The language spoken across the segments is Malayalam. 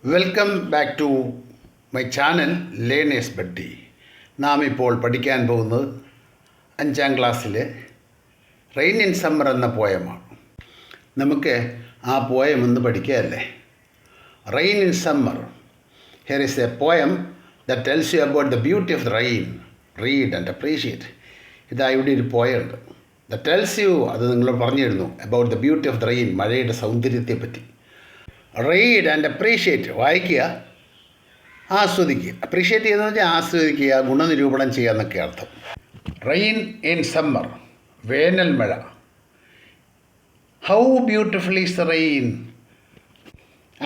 Welcome back to my channel learners buddy. നാം ഇപ്പോൾ പഠിക്കാൻ പോകുന്നത് 5ാം ക്ലാസ്സിലെ റെയിൻ ഇൻ സമ്മർ എന്ന പോയമാണ്. നമുക്ക് ആ പോയം ഒന്ന് പഠിക്കുകയല്ലേ. Rain in summer. Here is a poem that tells you about the beauty of the rain. Read and appreciate. ഇതാ ഇവിടെ ഒരു പോയുണ്ട്. ദ ടെൽസ് യു, അത് നിങ്ങൾ പറഞ്ഞിരുന്നു, about the beauty of the rain, മഴയുടെ സൗന്ദര്യത്തെ പറ്റി. റീഡ് ആൻഡ് അപ്രീഷിയേറ്റ്, വായിക്കുക, ആസ്വദിക്കുക. അപ്രീഷിയേറ്റ് ചെയ്യുന്നത് വെച്ചാൽ ആസ്വദിക്കുക, ഗുണനിരൂപണം ചെയ്യുക എന്നൊക്കെ അർത്ഥം. റെയിൻ ഇൻ സമ്മർ, വേനൽ മഴ. How beautiful is the rain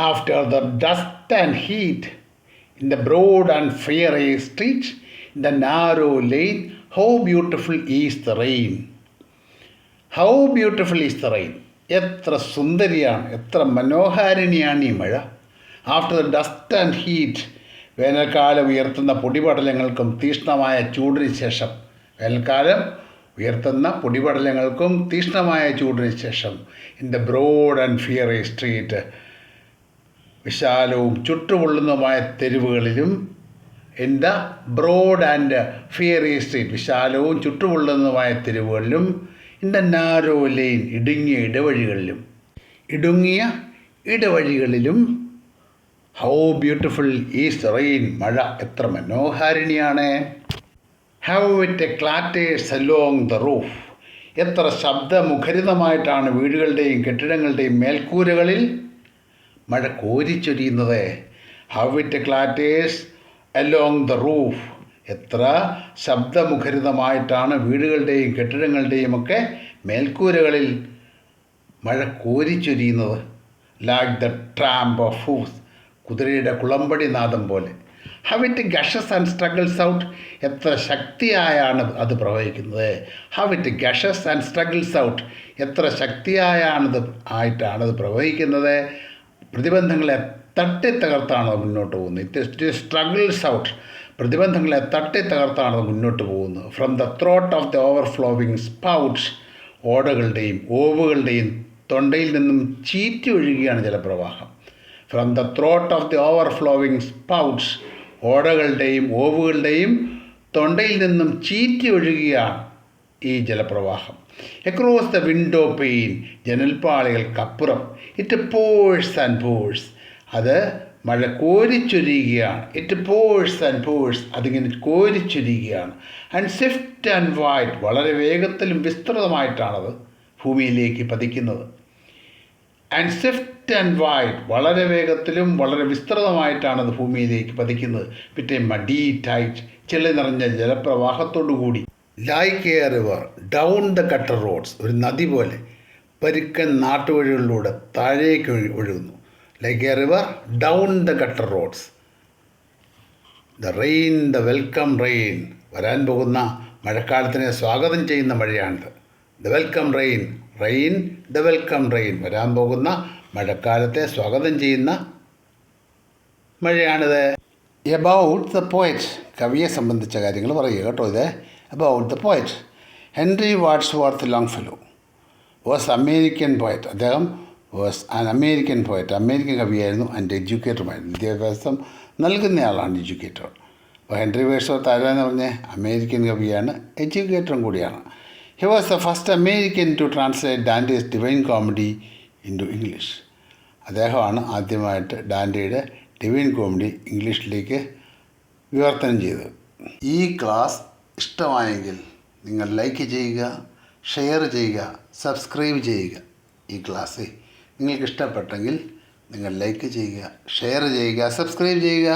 after the dust and heat in the broad and fiery street in the narrow lane. How beautiful is the rain. How beautiful is the rain. എത്ര സുന്ദരിയാണ്, എത്ര മനോഹാരിണിയാണ് ഈ മഴ. After the dust and heat, വേനൽക്കാലം ഉയർത്തുന്ന പൊടിപടലങ്ങൾക്കും തീക്ഷ്ണമായ ചൂടിന് ശേഷം, വേനൽക്കാലം ഉയർത്തുന്ന പൊടിപടലങ്ങൾക്കും തീക്ഷ്ണമായ ചൂടിന് ശേഷം, in the broad and fiery street, വിശാലവും ചുട്ടുപൊള്ളുന്നതുമായ തെരുവുകളിലും, in the broad and fiery street, വിശാലവും ചുട്ടുപൊള്ളുന്നതുമായ തെരുവുകളിലും, ഇൻ ദ നാരോ ലെയിൻ, ഇടുങ്ങിയ ഇടവഴികളിലും. How beautiful is the rain, മഴ എത്ര മനോഹാരിണിയാണ്. How it clatters along the roof, എത്ര ശബ്ദമുഖരിതമായിട്ടാണ് വീടുകളുടെയും കെട്ടിടങ്ങളുടെയും മേൽക്കൂരകളിൽ മഴ കോരിച്ചൊരിയുന്നത്. How it clatters along the roof, എത്ര ശബ്ദമുഖരിതമായിട്ടാണ് വീടുകളുടെയും കെട്ടിടങ്ങളുടെയും ഒക്കെ മേൽക്കൂരകളിൽ മഴ കോരിച്ചൊരിയുന്നത്. Like the tramp of hoofs, കുതിരയുടെ കുളമ്പടി നാദം പോലെ. How it gushes and struggles out, എത്ര ശക്തിയായാണ് അത് പ്രവഹിക്കുന്നത്. How it gushes and struggles out, എത്ര ശക്തിയായാണത് പ്രവഹിക്കുന്നത്. പ്രതിബന്ധങ്ങളെ തട്ടിത്തകർത്താണ് അത് മുന്നോട്ട് പോകുന്നത്. ഇറ്റ് സ്ട്രഗിൾസ് ഔട്ട്, പ്രതിബന്ധങ്ങളെ തട്ടിത്തകർത്താണ് അത് മുന്നോട്ട് പോകുന്നത്. From the throat of the overflowing spouts, ഓടകളുടെയും ഓവുകളുടെയും തൊണ്ടയിൽ നിന്നും ചീറ്റി ഒഴുകുകയാണ് ജലപ്രവാഹം. From the throat of the overflowing spouts, ഓടകളുടെയും ഓവുകളുടെയും തൊണ്ടയിൽ നിന്നും ചീറ്റി ഒഴുകുകയാണ് ഈ ജലപ്രവാഹം. അക്രോസ് ദ വിൻഡോ പെയിൻ, ജനൽപ്പാളികൾക്കപ്പുറം. ഇറ്റ് പോഴ്സ് ആൻഡ് പോഴ്സ്, അത് മഴ കോരിച്ചൊരിയുകയാണ്. ഇറ്റ് പോഴ്സ് ആൻഡ് പോഴ്സ്, അതിങ്ങനെ കോരിച്ചൊരിയുകയാണ്. ആൻഡ് സ്വിഫ്റ്റ് ആൻഡ് വൈഡ്, വളരെ വേഗത്തിലും വിസ്തൃതമായിട്ടാണത് ഭൂമിയിലേക്ക് പതിക്കുന്നത്. ആൻഡ് സ്വിഫ്റ്റ് ആൻഡ് വൈഡ്, വളരെ വേഗത്തിലും വളരെ വിസ്തൃതമായിട്ടാണത് ഭൂമിയിലേക്ക് പതിക്കുന്നത്. പിന്നെ മഡി ടൈറ്റ്, ചെളി നിറഞ്ഞ ജലപ്രവാഹത്തോടു കൂടി. Like a river down the gutter roads, ഒരു നദി പോലെ പരുക്കൻ നാട്ടുവഴികളിലൂടെ താഴേക്ക് ഒഴുകുന്നു. Like a river down the gutter roads. The rain, the welcome rain, വരാൻ പോകുന്ന മഴക്കാലത്തിനെ സ്വാഗതം ചെയ്യുന്ന മഴയാണിത്. The welcome rain, rain the welcome rain, വരാൻ പോകുന്ന മഴക്കാലത്തെ സ്വാഗതം ചെയ്യുന്ന മഴയാണിത്. എബൌട്ട് ദ പോയറ്റ്, കവിയെ സംബന്ധിച്ച കാര്യങ്ങൾ പറയുക കേട്ടോ. ഇത് about the poet. Henry Wadsworth Longfellow was American poet. അദ്ദേഹം was an American poet, American കവിയായിരുന്നു. ആൻഡ് എഡ്യൂക്കേറ്ററുമായിരുന്നു, വിദ്യാഭ്യാസം നൽകുന്നയാളാണ്, എഡ്യൂക്കേറ്റർ. അപ്പോൾ ഹെൻറി വേഡ്സ്വർത്ത് ആരാന്ന് പറഞ്ഞാൽ അമേരിക്കൻ കവിയാണ്, എഡ്യൂക്കേറ്ററും കൂടിയാണ്. He was the first American to translate Dante's Divine Comedy into English. അദ്ദേഹമാണ് ആദ്യമായിട്ട് ഡാൻറ്റയുടെ ഡിവൈൻ കോമഡി ഇംഗ്ലീഷിലേക്ക് വിവർത്തനം ചെയ്തത്. ഈ ക്ലാസ് ഇഷ്ടമായെങ്കിൽ നിങ്ങൾ ലൈക്ക് ചെയ്യുക, ഷെയർ ചെയ്യുക, സബ്സ്ക്രൈബ് ചെയ്യുക. ഈ ക്ലാസ് നിങ്ങൾക്ക് ഇഷ്ടപ്പെട്ടെങ്കിൽ നിങ്ങൾ ലൈക്ക് ചെയ്യുക, ഷെയർ ചെയ്യുക, സബ്സ്ക്രൈബ് ചെയ്യുക.